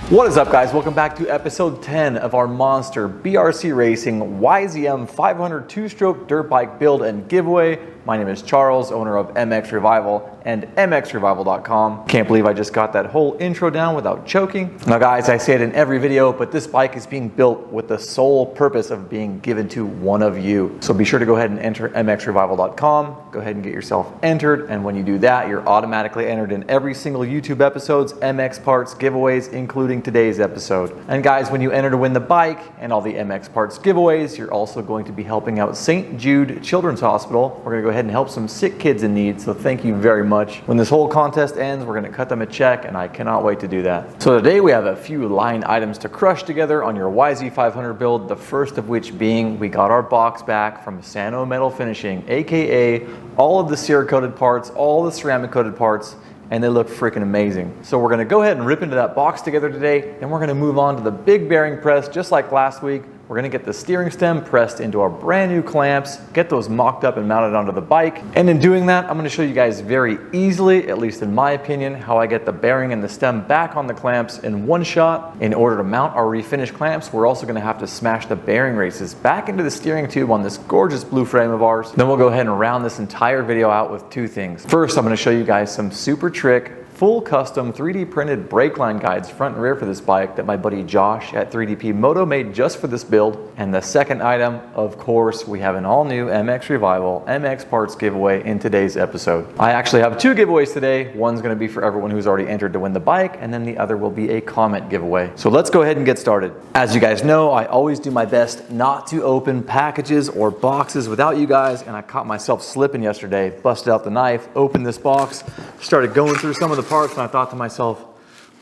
What is up, guys? Welcome back to episode 10 of our monster BRC Racing YZM500 two-stroke dirt bike build and giveaway. My name is Charles, owner of mXrevival and mXrevival.com. Can't believe I just got that whole intro down without choking. Now guys, I say it in every video, but this bike is being built with the sole purpose of being given to one of you. So be sure to go ahead and enter mXrevival.com. Go ahead and get yourself entered, and when you do that, you're automatically entered in every single YouTube episode's MX parts giveaways, including today's episode. And guys, when you enter to win the bike and all the MX parts giveaways, you're also going to be helping out St. Jude Children's Hospital. We're gonna go ahead and help some sick kids in need, so thank you very much. When this whole contest ends, we're gonna cut them a check, and I cannot wait to do that. So today we have a few line items to crush together on your YZ500 build, the first of which being we got our box back from Sano Metal Finishing, aka all of the Cerakote parts, all the ceramic coated parts, and they look freaking amazing. So we're gonna go ahead and rip into that box together today, and we're gonna move on to the big bearing press just like last week. We're gonna get the steering stem pressed into our brand new clamps, get those mocked up and mounted onto the bike. And in doing that, I'm gonna show you guys very easily, at least in my opinion, how I get the bearing and the stem back on the clamps in one shot. In order to mount our refinished clamps, we're also gonna have to smash the bearing races back into the steering tube on this gorgeous blue frame of ours. Then we'll go ahead and round this entire video out with two things. First, I'm gonna show you guys some super trick, full custom 3D printed brake line guides front and rear for this bike that my buddy Josh at 3DP Moto made just for this build. And the second item, of course, we have an all new mXrevival MX parts giveaway in today's episode. I actually have two giveaways today. One's gonna be for everyone who's already entered to win the bike, and then the other will be a comment giveaway. So let's go ahead and get started. As you guys know, I always do my best not to open packages or boxes without you guys, and I caught myself slipping yesterday. Busted out the knife, opened this box, started going through some of the parts, and I thought to myself,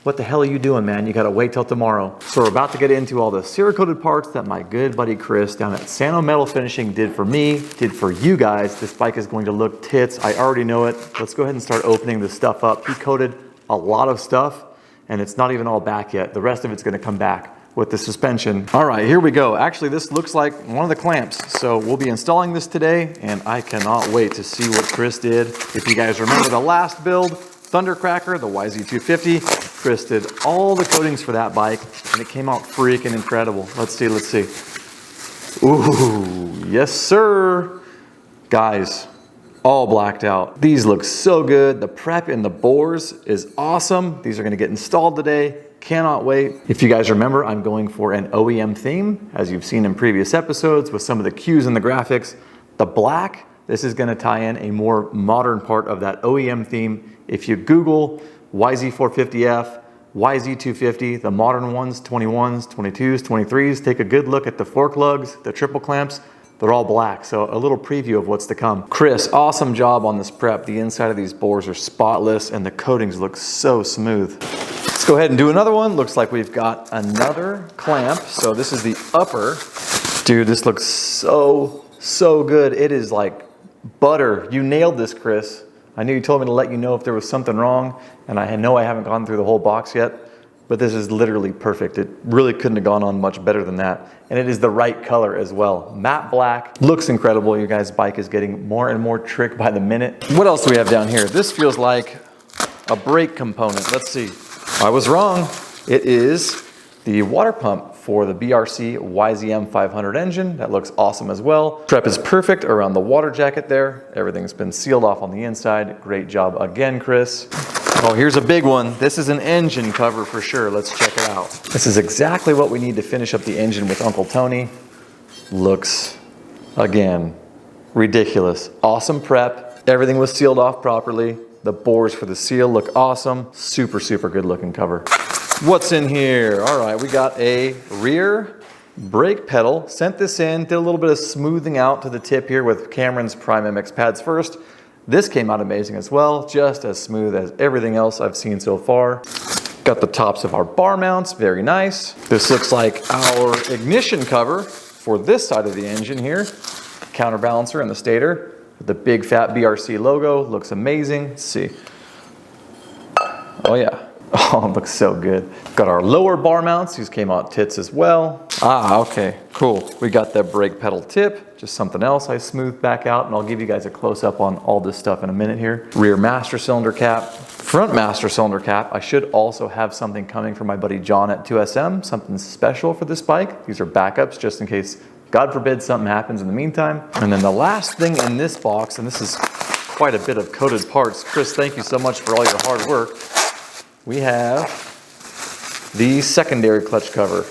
what the hell are you doing, man? You gotta wait till tomorrow. So we're about to get into all the Cerakote parts that my good buddy Chris down at Sano Metal Finishing did for me, did for you guys. This bike is going to look tits. I already know it. Let's go ahead and start opening this stuff up. He coated a lot of stuff, and it's not even all back yet. The rest of it's gonna come back with the suspension. All right, here we go. Actually, this looks like one of the clamps. So we'll be installing this today, and I cannot wait to see what Chris did. If you guys remember the last build, Thundercracker, the YZ250, Chris did all the coatings for that bike, and it came out freaking incredible. Let's see. Ooh, yes sir. Guys, all blacked out. These look so good. The prep in the bores is awesome. These are gonna get installed today. Cannot wait. If you guys remember, I'm going for an OEM theme, as you've seen in previous episodes with some of the cues and the graphics. The black, this is gonna tie in a more modern part of that OEM theme. If you Google YZ450F, YZ250, the modern ones, 21s, 22s, 23s, take a good look at the fork lugs, the triple clamps, they're all black. So a little preview of what's to come. Chris, awesome job on this prep. The inside of these bores are spotless and the coatings look so smooth. Let's go ahead and do another one. Looks like we've got another clamp. So this is the upper. Dude, this looks so good. It is like butter. You nailed this, Chris. I knew you told me to let you know if there was something wrong, and I know I haven't gone through the whole box yet, but this is literally perfect. It really couldn't have gone on much better than that. And it is the right color as well. Matte black, looks incredible. Your guys' bike is getting more and more trick by the minute. What else do we have down here? This feels like a brake component. Let's see. I was wrong. It is the water pump for the BRC YZM500 engine. That looks awesome as well. Prep is perfect around the water jacket there. Everything's been sealed off on the inside. Great job again, Chris. Oh, here's a big one. This is an engine cover for sure. Let's check it out. This is exactly what we need to finish up the engine with Uncle Tony. Looks, again, ridiculous. Awesome prep. Everything was sealed off properly. The bores for the seal look awesome. Super good looking cover. What's in here? All right, we got a rear brake pedal. Sent this in, did a little bit of smoothing out to the tip here with Cameron's Prime MX pads first. This came out amazing as well, just as smooth as everything else I've seen so far. Got the tops of our bar mounts, very nice. This looks like our ignition cover for this side of the engine here. Counterbalancer in the stator with the big fat BRC logo, looks amazing. Let's see. Oh yeah. Oh, it looks so good. Got our lower bar mounts. These came out tits as well. Ah, okay, cool. We got that brake pedal tip, just something else I smoothed back out, and I'll give you guys a close-up on all this stuff in a minute here. Rear master cylinder cap, front master cylinder cap. I should also have something coming from my buddy John at 2SM, something special for this bike. These are backups just in case, God forbid, something happens in the meantime. And then the last thing in this box, and this is quite a bit of coated parts. Chris, thank you so much for all your hard work. We have the secondary clutch cover.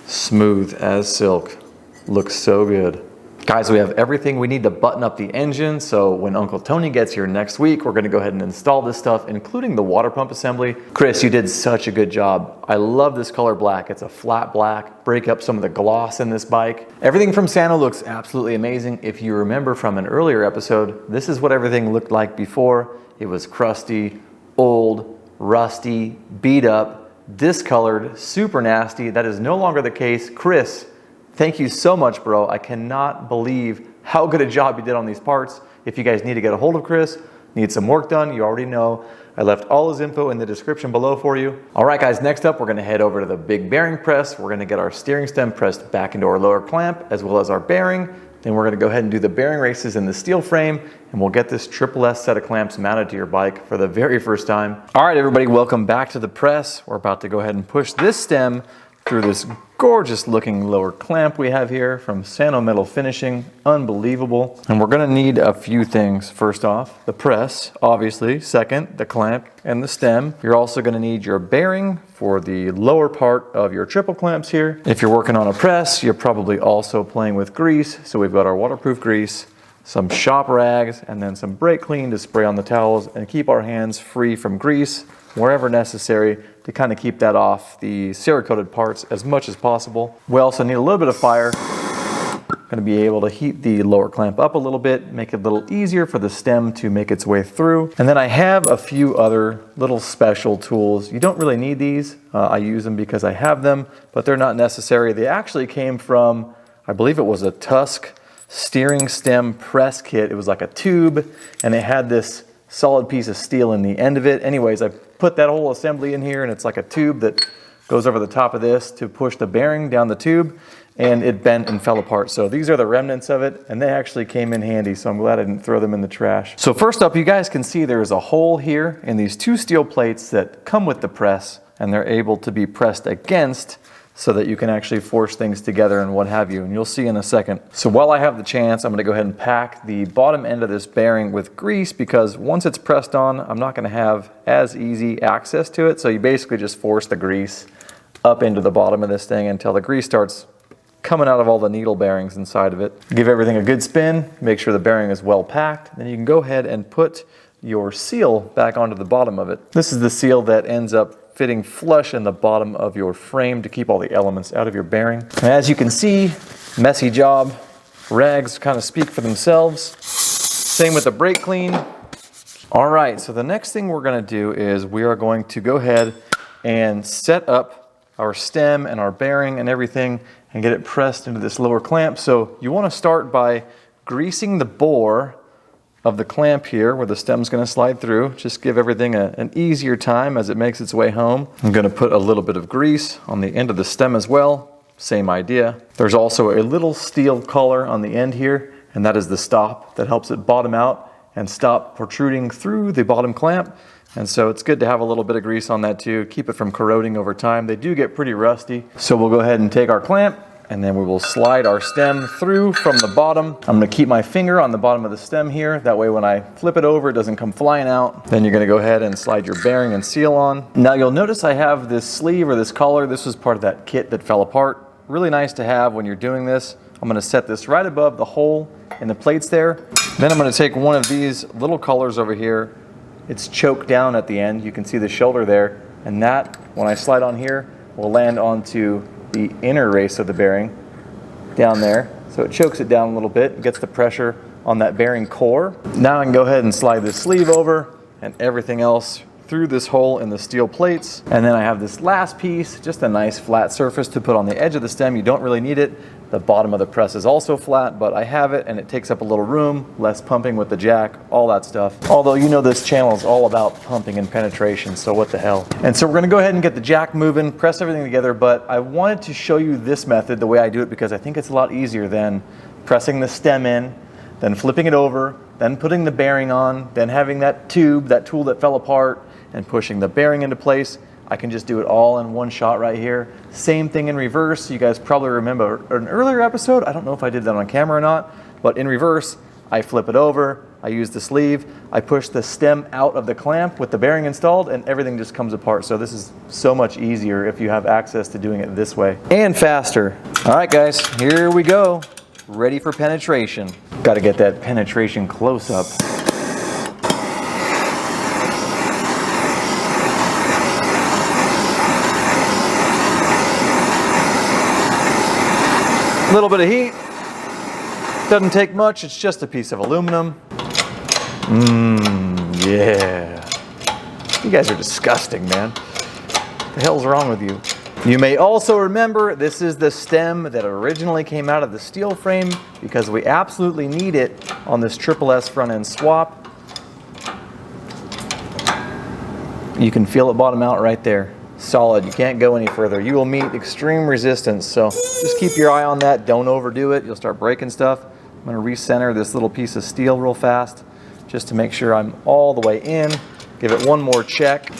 Smooth as silk. Looks so good. Guys, we have everything we need to button up the engine, so when Uncle Tony gets here next week, we're gonna go ahead and install this stuff, including the water pump assembly. Chris, you did such a good job. I love this color black. It's a flat black. Break up some of the gloss in this bike. Everything from Sano looks absolutely amazing. If you remember from an earlier episode, this is what everything looked like before. It was crusty, old, rusty, beat up, discolored, super nasty. That is no longer the case. Chris, thank you so much, bro. I cannot believe how good a job you did on these parts. If you guys need to get a hold of Chris, need some work done, you already know. I left all his info in the description below for you. All right, guys, next up, we're gonna head over to the big bearing press. We're gonna get our steering stem pressed back into our lower clamp, as well as our bearing. Then we're gonna go ahead and do the bearing races in the steel frame, and we'll get this Triple S set of clamps mounted to your bike for the very first time. All right, everybody, welcome back to the press. We're about to go ahead and push this stem through this gorgeous looking lower clamp we have here from Sano Metal Finishing. Unbelievable. And we're gonna need a few things. First off, the press, obviously. Second, the clamp and the stem. You're also gonna need your bearing for the lower part of your triple clamps here. If you're working on a press, you're probably also playing with grease. So we've got our waterproof grease, some shop rags, and then some brake clean to spray on the towels and keep our hands free from grease wherever necessary to kind of keep that off the Cerakote parts as much as possible. We also need a little bit of fire. Going to be able to heat the lower clamp up a little bit, make it a little easier for the stem to make its way through. And then I have a few other little special tools. You don't really need these. I use them because I have them, but they're not necessary. They actually came from, I believe it was a Tusk steering stem press kit. It was like a tube, and it had this solid piece of steel in the end of it. Anyways, I put that whole assembly in here, and it's like a tube that goes over the top of this to push the bearing down the tube, and it bent and fell apart. So these are the remnants of it, and they actually came in handy, so I'm glad I didn't throw them in the trash. So first up, you guys can see there's a hole here in these two steel plates that come with the press, and they're able to be pressed against so that you can actually force things together and what have you, and you'll see in a second. So while I have the chance, I'm gonna go ahead and pack the bottom end of this bearing with grease, because once it's pressed on, I'm not gonna have as easy access to it. So you basically just force the grease up into the bottom of this thing until the grease starts coming out of all the needle bearings inside of it. Give everything a good spin, make sure the bearing is well packed, then you can go ahead and put your seal back onto the bottom of it. This is the seal that ends up fitting flush in the bottom of your frame to keep all the elements out of your bearing. And as you can see, messy job. Rags kind of speak for themselves. Same with the brake clean. All right, so the next thing we're gonna do is we are going to go ahead and set up our stem and our bearing and everything and get it pressed into this lower clamp. So you wanna start by greasing the bore of the clamp here where the stem's going to slide through. Just give everything an easier time as it makes its way home. I'm going to put a little bit of grease on the end of the stem as well. Same idea. There's also a little steel collar on the end here, and that is the stop that helps it bottom out and stop protruding through the bottom clamp. And so it's good to have a little bit of grease on that too, keep it from corroding over time. They do get pretty rusty. So we'll go ahead and take our clamp, and then we will slide our stem through from the bottom. I'm gonna keep my finger on the bottom of the stem here. That way when I flip it over, it doesn't come flying out. Then you're gonna go ahead and slide your bearing and seal on. Now you'll notice I have this sleeve or this collar. This was part of that kit that fell apart. Really nice to have when you're doing this. I'm gonna set this right above the hole in the plates there. Then I'm gonna take one of these little collars over here. It's choked down at the end. You can see the shoulder there. And that, when I slide on here, will land onto the inner race of the bearing down there. So it chokes it down a little bit and gets the pressure on that bearing core. Now I can go ahead and slide this sleeve over and everything else through this hole in the steel plates. And then I have this last piece, just a nice flat surface to put on the edge of the stem. You don't really need it. The bottom of the press is also flat, but I have it and it takes up a little room, less pumping with the jack, all that stuff. Although you know this channel is all about pumping and penetration, so what the hell. And so we're gonna go ahead and get the jack moving, press everything together, but I wanted to show you this method, the way I do it, because I think it's a lot easier than pressing the stem in, then flipping it over, then putting the bearing on, then having that tube, that tool that fell apart, and pushing the bearing into place. I can just do it all in one shot right here. Same thing in reverse. You guys probably remember an earlier episode. I don't know if I did that on camera or not, but in reverse, I flip it over, I use the sleeve, I push the stem out of the clamp with the bearing installed, and everything just comes apart. So this is so much easier if you have access to doing it this way. And faster. All right, guys, here we go. Ready for penetration. Got to get that penetration close up. A little bit of heat. Doesn't take much, it's just a piece of aluminum. Yeah. You guys are disgusting, man. What the hell's wrong with you? You may also remember this is the stem that originally came out of the steel frame because we absolutely need it on this Triple S front end swap. You can feel it bottom out right there. Solid, you can't go any further. You will meet extreme resistance, so just keep your eye on that. Don't overdo it, you'll start breaking stuff. I'm gonna recenter this little piece of steel real fast just to make sure I'm all the way in. Give it one more check.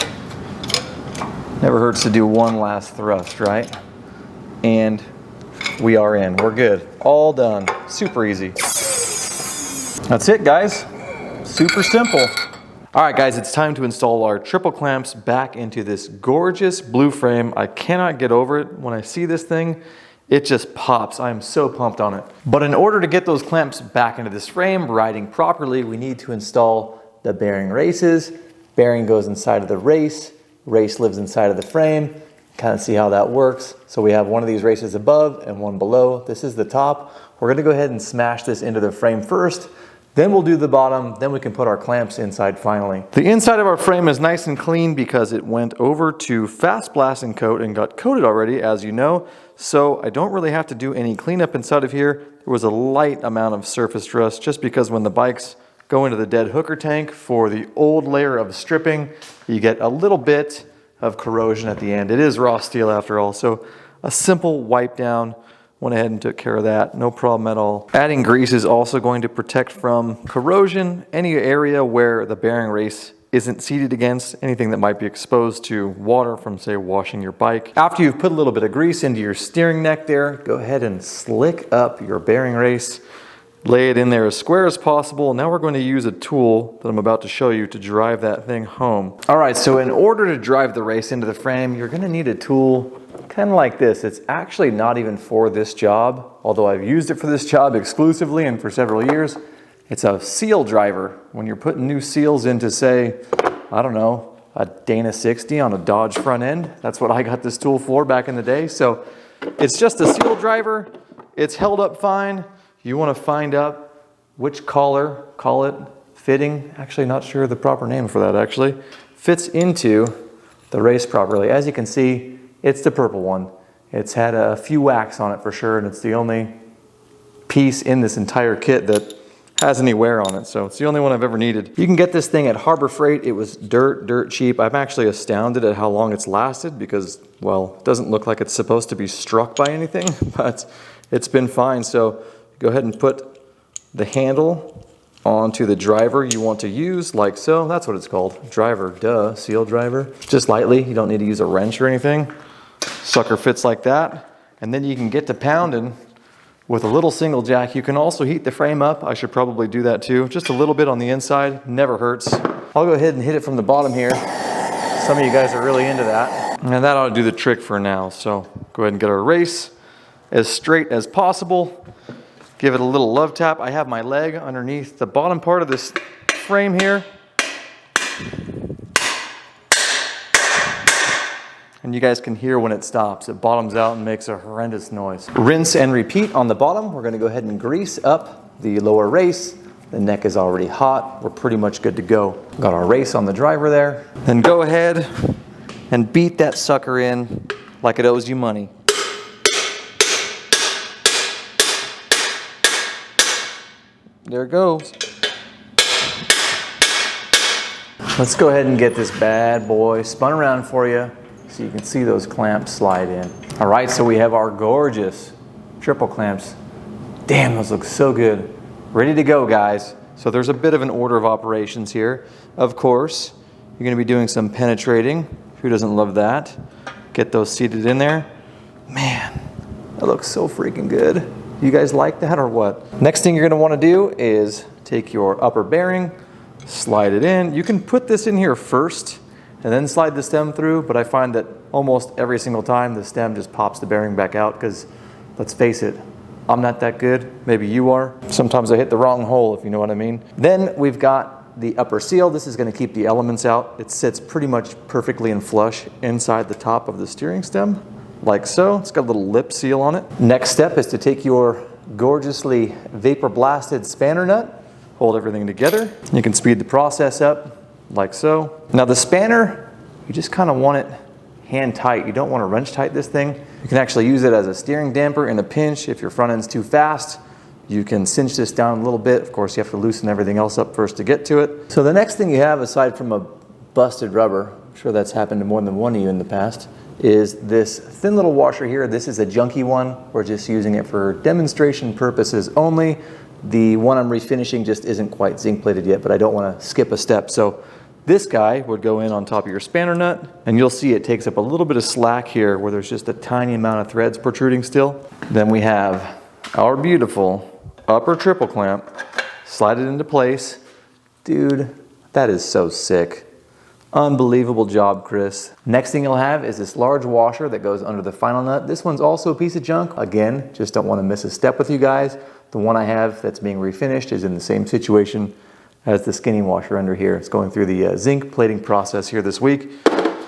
Never hurts to do one last thrust, right? And we are in, we're good. All done, super easy. That's it, guys, super simple. All right, guys, it's time to install our triple clamps back into this gorgeous blue frame. I cannot get over it. When I see this thing, it just pops. I am so pumped on it. But in order to get those clamps back into this frame, riding properly, we need to install the bearing races. Bearing goes inside of the race. Race lives inside of the frame. Kind of see how that works. So we have one of these races above and one below. This is the top. We're gonna go ahead and smash this into the frame first. Then we'll do the bottom, then we can put our clamps inside finally. The inside of our frame is nice and clean because it went over to fast blasting coat and got coated already, as you know. So I don't really have to do any cleanup inside of here. There was a light amount of surface rust just because when the bikes go into the dead hooker tank for the old layer of stripping, you get a little bit of corrosion at the end. It is raw steel after all, so a simple wipe down. Went ahead and took care of that, no problem at all. Adding grease is also going to protect from corrosion, any area where the bearing race isn't seated against, anything that might be exposed to water from, say, washing your bike. After you've put a little bit of grease into your steering neck there, go ahead and slick up your bearing race. Lay it in there as square as possible. Now we're going to use a tool that I'm about to show you to drive that thing home. All right, so in order to drive the race into the frame, you're gonna need a tool kind of like this. It's actually not even for this job, although I've used it for this job exclusively and for several years. It's a seal driver. When you're putting new seals into, say, I don't know, a Dana 60 on a Dodge front end, that's what I got this tool for back in the day. So it's just a seal driver. It's held up fine. You want to find out which collet, fitting, actually not sure the proper name for that actually, fits into the race properly. As you can see, it's the purple one. It's had a few whacks on it for sure, and it's the only piece in this entire kit that has any wear on it, so it's the only one I've ever needed. You can get this thing at Harbor Freight. It was dirt cheap. I'm actually astounded at how long it's lasted because, well, it doesn't look like it's supposed to be struck by anything, but it's been fine. So go ahead and put the handle onto the driver you want to use, like so. That's what it's called, driver, duh, seal driver. Just lightly, you don't need to use a wrench or anything. Sucker fits like that, and then you can get to pounding with a little single jack. You can also heat the frame up. I should probably do that too. Just a little bit on the inside, never hurts. I'll go ahead and hit it from the bottom here. Some of you guys are really into that. And that ought to do the trick for now. So go ahead and get our race as straight as possible. Give it a little love tap. I have my leg underneath the bottom part of this frame here. And you guys can hear when it stops. It bottoms out and makes a horrendous noise. Rinse and repeat on the bottom. We're gonna go ahead and grease up the lower race. The neck is already hot. We're pretty much good to go. Got our race on the driver there. Then go ahead and beat that sucker in like it owes you money. There it goes. Let's go ahead and get this bad boy spun around for you so you can see those clamps slide in. All right, so we have our gorgeous triple clamps. Damn, those look so good. ready to go, guys. So there's a bit of an order of operations here. Of course, you're gonna be doing some penetrating. Who doesn't love that? Get those seated in there. Man, that looks so freaking good. You guys like that or what? Next thing you're gonna wanna do is take your upper bearing, slide it in. You can put this in here first and then slide the stem through, but I find that almost every single time the stem just pops the bearing back out because, let's face it, I'm not that good. Maybe you are. Sometimes I hit the wrong hole, if you know what I mean. Then we've got the upper seal. This is gonna keep the elements out. It sits pretty much perfectly and flush inside the top of the steering stem, like so. It's got a little lip seal on it. Next step is to take your gorgeously vapor blasted spanner nut, hold everything together. You can speed the process up, like so. Now the spanner, you just kind of want it hand tight. You don't want to wrench tight this thing. You can actually use it as a steering damper in a pinch. If your front end's too fast, you can cinch this down a little bit. Of course, you have to loosen everything else up first to get to it. So the next thing you have, aside from a busted rubber, I'm sure that's happened to more than one of you in the past, is this thin little washer here. This is a junky one. We're just using it for demonstration purposes only. The one I'm refinishing just isn't quite zinc plated yet, but I don't want to skip a step. So this guy would go in on top of your spanner nut, and you'll see it takes up a little bit of slack here where there's just a tiny amount of threads protruding still. Then we have our beautiful upper triple clamp. Slide it into place. Dude, that is so sick. Unbelievable job, Chris. Next thing you'll have is this large washer that goes under the final nut. This one's also a piece of junk. Again, just don't want to miss a step with you guys. The one I have that's being refinished is in the same situation as the skinny washer under here. It's going through the zinc plating process here this week.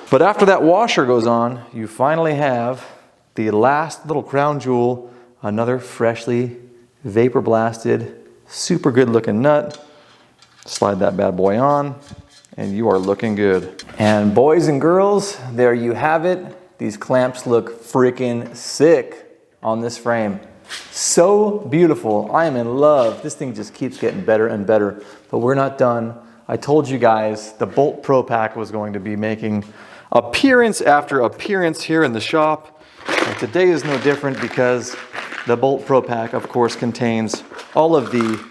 But after that washer goes on, you finally have the last little crown jewel, another freshly vapor blasted, super good looking nut. Slide that bad boy on, and you are looking good. And boys and girls, there you have it. These clamps look freaking sick on this frame. So beautiful. I am in love. This thing just keeps getting better and better, but we're not done. I told you guys the Bolt Pro Pack was going to be making appearance after appearance here in the shop. And today is no different because the Bolt Pro Pack, of course, contains all of the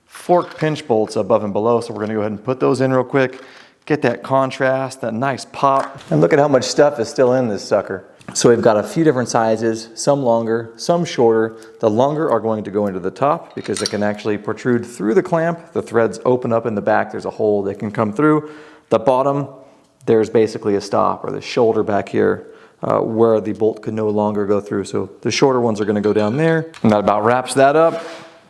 fork pinch bolts above and below. So we're gonna go ahead and put those in real quick, get that contrast, that nice pop. And look at how much stuff is still in this sucker. So we've got a few different sizes, some longer, some shorter. The longer are going to go into the top because it can actually protrude through the clamp. The threads open up in the back. There's a hole that can come through. The bottom, there's basically a stop or the shoulder back here where the bolt could no longer go through. So the shorter ones are going to go down there. And that about wraps that up.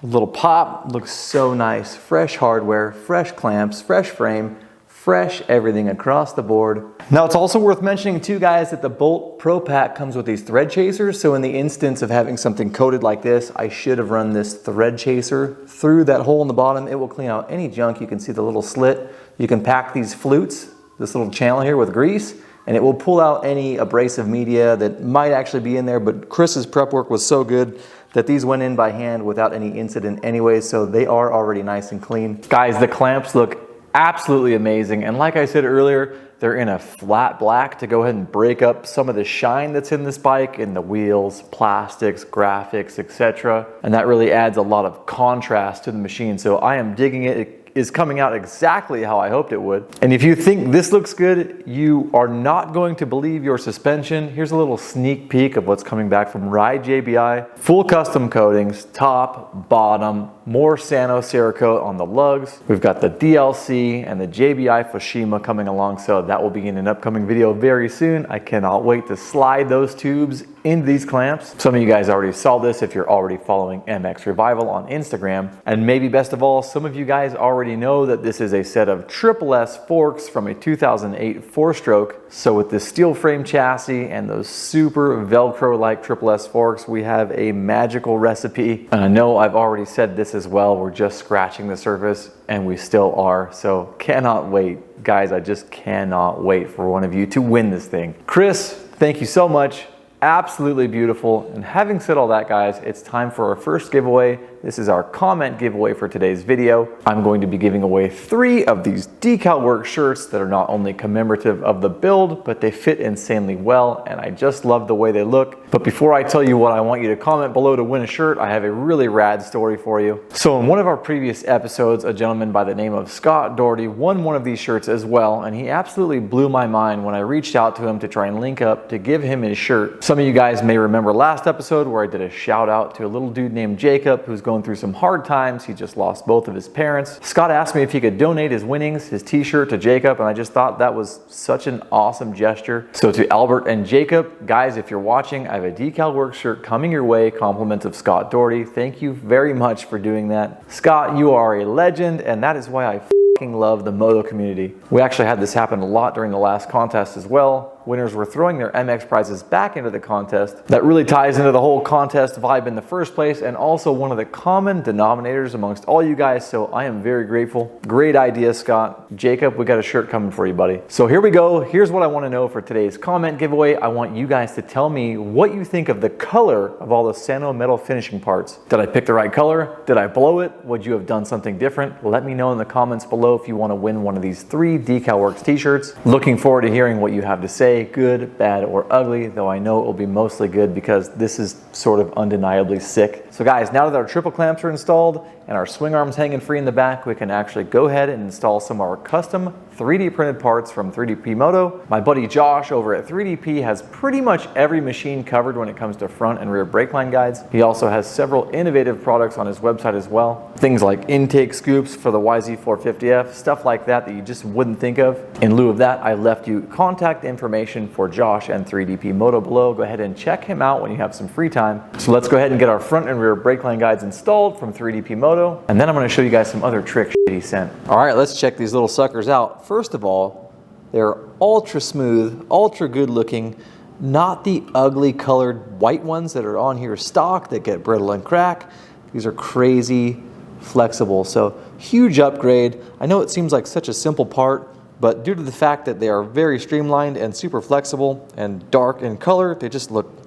A little pop, looks so nice. Fresh hardware, fresh clamps, fresh frame, fresh everything across the board. Now it's also worth mentioning too, guys, that the Bolt Pro Pack comes with these thread chasers. So in the instance of having something coated like this, I should have run this thread chaser through that hole in the bottom. It will clean out any junk. You can see the little slit. You can pack these flutes, this little channel here with grease, and it will pull out any abrasive media that might actually be in there. But Chris's prep work was so good that these went in by hand without any incident anyway, so they are already nice and clean. Guys, the clamps look absolutely amazing, and like I said earlier, they're in a flat black to go ahead and break up some of the shine that's in this bike in the wheels, plastics, graphics, etc. And that really adds a lot of contrast to the machine, so I am digging it. It is coming out exactly how I hoped it would. And if you think this looks good, you are not going to believe your suspension. Here's a little sneak peek of what's coming back from Ride JBI. Full custom coatings, top, bottom, more Sano Cerakote on the lugs. We've got the DLC and the JBI Fushima coming along, so that will be in an upcoming video very soon. I cannot wait to slide those tubes into these clamps. Some of you guys already saw this if you're already following mXrevival on Instagram. And maybe best of all, some of you guys already know that this is a set of Triple S forks from a 2008 four-stroke. So with this steel frame chassis and those super Velcro-like Triple S forks, we have a magical recipe. And I know I've already said this as well, we're just scratching the surface and we still are. So cannot wait. Guys, I just cannot wait for one of you to win this thing. Chris, thank you so much. Absolutely beautiful. And having said all that, guys, it's time for our first giveaway. This is our comment giveaway for today's video. I'm going to be giving away 3 of these Decal Work shirts that are not only commemorative of the build, but they fit insanely well, and I just love the way they look. But before I tell you what I want you to comment below to win a shirt, I have a really rad story for you. So in one of our previous episodes, a gentleman by the name of Scott Doherty won one of these shirts as well, and he absolutely blew my mind when I reached out to him to try and link up to give him his shirt. Some of you guys may remember last episode where I did a shout out to a little dude named Jacob who's going through some hard times. He just lost both of his parents. Scott asked me if he could donate his winnings, his t-shirt, to Jacob, and I just thought that was such an awesome gesture. So to Albert and Jacob, guys, if you're watching, I have a Decal Work shirt coming your way, compliments of Scott Doherty. Thank you very much for doing that. Scott, you are a legend, and that is why I love the moto community. We actually had this happen a lot during the last contest as well. Winners were throwing their MX prizes back into the contest. That really ties into the whole contest vibe in the first place, and also one of the common denominators amongst all you guys, so I am very grateful. Great idea, Scott. Jacob, we got a shirt coming for you, buddy. So here we go. Here's what I want to know for today's comment giveaway. I want you guys to tell me what you think of the color of all the Sano Metal Finishing parts. Did I pick the right color? Did I blow it? Would you have done something different? Let me know in the comments below if you want to win one of these 3 Decal Works t-shirts. Looking forward to hearing what you have to say. Good, bad, or ugly, though I know it will be mostly good because this is sort of undeniably sick. So guys, now that our triple clamps are installed and our swing arms hanging free in the back, we can actually go ahead and install some of our custom 3D printed parts from 3DP Moto. My buddy Josh over at 3DP has pretty much every machine covered when it comes to front and rear brake line guides. He also has several innovative products on his website as well. Things like intake scoops for the YZ450F, stuff like that that you just wouldn't think of. In lieu of that, I left you contact information for Josh and 3DP Moto below. Go ahead and check him out when you have some free time. So let's go ahead and get our front and rear brake line guides installed from 3DP Moto, and then I'm going to show you guys some other tricks he sent. All right, let's check these little suckers out. First of all, they're ultra smooth, ultra good looking, not the ugly colored white ones that are on here stock that get brittle and crack. These are crazy flexible, so huge upgrade. I know it seems like such a simple part, but due to the fact that they are very streamlined and super flexible and dark in color, they just look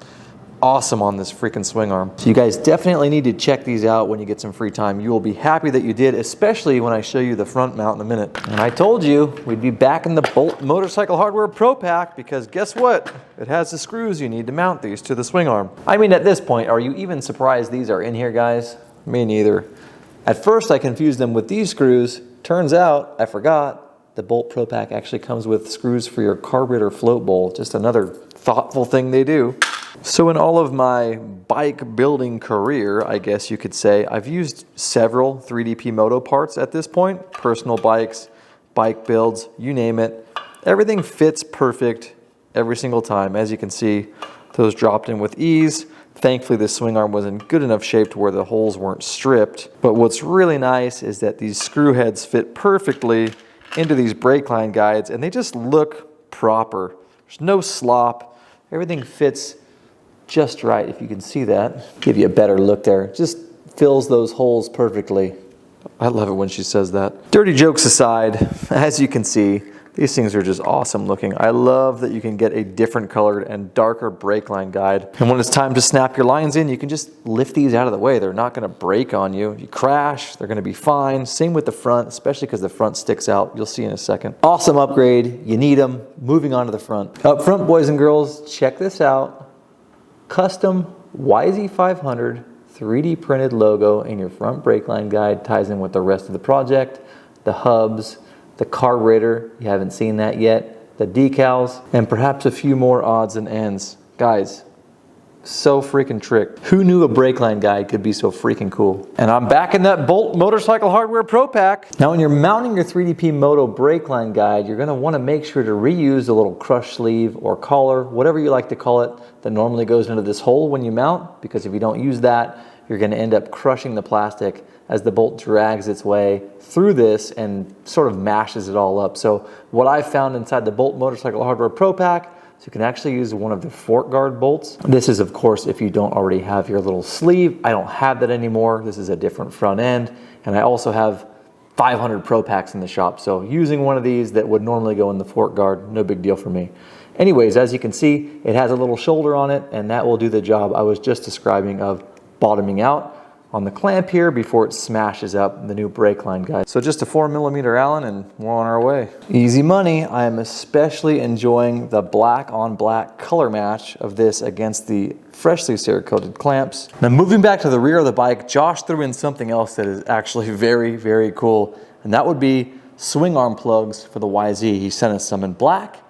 awesome on this freaking swing arm. So you guys definitely need to check these out when you get some free time. You will be happy that you did, especially when I show you the front mount in a minute. And I told you we'd be back in the Bolt Motorcycle Hardware Pro Pack because guess what? It has the screws you need to mount these to the swing arm. I mean, at this point, are you even surprised these are in here, guys? Me neither. At first, I confused them with these screws. Turns out, I forgot, the Bolt Pro Pack actually comes with screws for your carburetor float bowl. Just another thoughtful thing they do. So in all of my bike building career, I guess you could say, I've used several 3DP Moto parts at this point. Personal bikes, bike builds, you name it. Everything fits perfect every single time. As you can see, those dropped in with ease. Thankfully, the swing arm was in good enough shape to where the holes weren't stripped. But what's really nice is that these screw heads fit perfectly into these brake line guides, and they just look proper. There's no slop. Everything fits just right, if you can see that. Give you a better look there. Just fills those holes perfectly. I love it when she says that. Dirty jokes aside, as you can see, these things are just awesome looking. I love that you can get a different colored and darker brake line guide. And when it's time to snap your lines in, you can just lift these out of the way. They're not gonna break on you. If you crash, they're gonna be fine. Same with the front, especially because the front sticks out. You'll see in a second. Awesome upgrade, you need them. Moving on to the front. Up front, boys and girls, check this out. Custom YZ500 3D printed logo in your front brake line guide ties in with the rest of the project. The hubs, the carburetor, you haven't seen that yet, the decals, and perhaps a few more odds and ends. Guys, so freaking tricked. Who knew a brake line guide could be so freaking cool? And I'm back in that Bolt Motorcycle Hardware Pro Pack. Now when you're mounting your 3DP Moto brake line guide, you're gonna wanna make sure to reuse the little crush sleeve or collar, whatever you like to call it, that normally goes into this hole when you mount, because if you don't use that, you're gonna end up crushing the plastic as the bolt drags its way through this and sort of mashes it all up. So what I found inside the Bolt Motorcycle Hardware Pro Pack, so you can actually use one of the fork guard bolts. This is, of course, if you don't already have your little sleeve. I don't have that anymore. This is a different front end. And I also have 500 Pro Packs in the shop. So using one of these that would normally go in the fork guard, no big deal for me. Anyways, as you can see, it has a little shoulder on it, and that will do the job I was just describing of bottoming out. on the clamp here before it smashes up the new brake line guide. So just a 4mm Allen and we're on our way. Easy money. I am especially enjoying the black on black color match of this against the freshly Cerakoted clamps. Now moving back to the rear of the bike, Josh threw in something else that is actually very, very cool, and that would be swing arm plugs for the YZ. He sent us some in black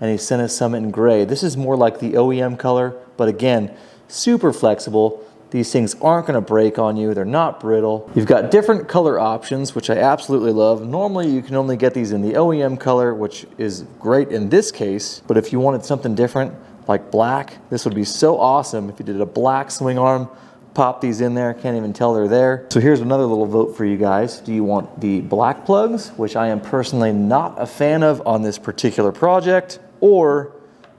and he sent us some in gray. This is more like the OEM color, but again, super flexible. These things aren't gonna break on you. They're not brittle. You've got different color options, which I absolutely love. Normally you can only get these in the OEM color, which is great in this case, but if you wanted something different, like black, this would be so awesome if you did a black swing arm. Pop these in there, can't even tell they're there. So here's another little vote for you guys. Do you want the black plugs, which I am personally not a fan of on this particular project, or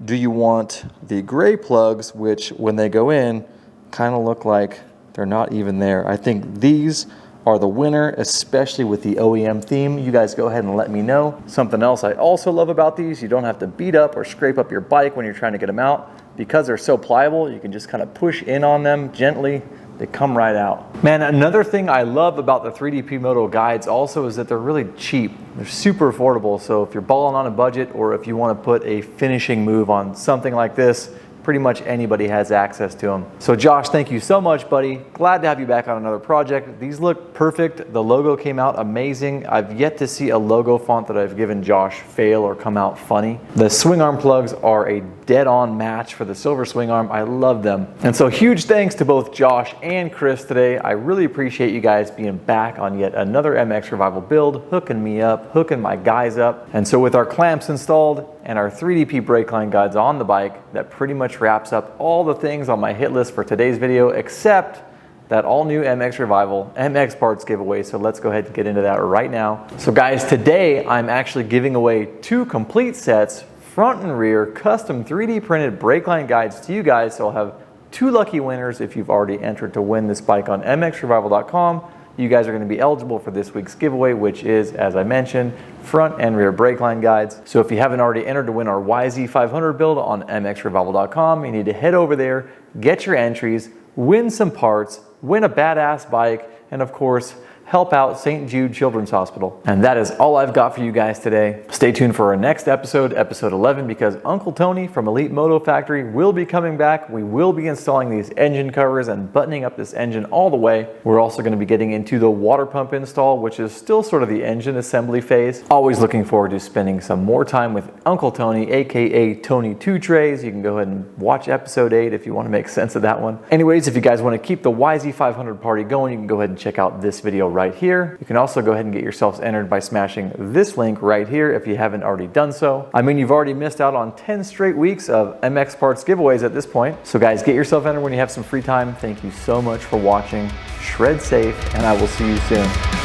do you want the gray plugs, which when they go in, kind of look like they're not even there? I think these are the winner, especially with the OEM theme. You guys go ahead and let me know. Something else I also love about these, you don't have to beat up or scrape up your bike when you're trying to get them out. Because they're so pliable, you can just kind of push in on them gently. They come right out. Man, another thing I love about the 3DP Moto guides also is that they're really cheap. They're super affordable. So if you're balling on a budget, or if you want to put a finishing move on something like this, pretty much anybody has access to them. So Josh, thank you so much, buddy. Glad to have you back on another project. These look perfect. The logo came out amazing. I've yet to see a logo font that I've given Josh fail or come out funny. The swing arm plugs are a dead-on match for the silver swing arm. I love them. And so huge thanks to both Josh and Chris today. I really appreciate you guys being back on yet another mXrevival build, hooking me up, hooking my guys up. And so with our clamps installed and our 3DP brake line guides on the bike, that pretty much wraps up all the things on my hit list for today's video, except that all new mXrevival MX parts giveaway. So let's go ahead and get into that right now. So guys, today I'm actually giving away 2 complete sets, front and rear, custom 3D printed brake line guides to you guys. So I'll have 2 lucky winners if you've already entered to win this bike on mXrevival.com. You guys are going to be eligible for this week's giveaway, which is, as I mentioned, front and rear brake line guides. So if you haven't already entered to win our YZ500 build on mXrevival.com, you need to head over there, get your entries, win some parts, win a badass bike, and of course, help out St. Jude Children's Hospital. And that is all I've got for you guys today. Stay tuned for our next episode, episode 11, because Uncle Tony from Elite Moto Factory will be coming back. We will be installing these engine covers and buttoning up this engine all the way. We're also going to be getting into the water pump install, which is still sort of the engine assembly phase. Always looking forward to spending some more time with Uncle Tony, aka Tony Two Trays. You can go ahead and watch episode 8 if you want to make sense of that one. Anyways, if you guys want to keep the YZ500 party going, you can go ahead and check out this video right here. You can also go ahead and get yourselves entered by smashing this link right here if you haven't already done so. I mean, you've already missed out on 10 straight weeks of MX parts giveaways at this point. So guys, get yourself entered when you have some free time. Thank you so much for watching. Shred safe, and I will see you soon.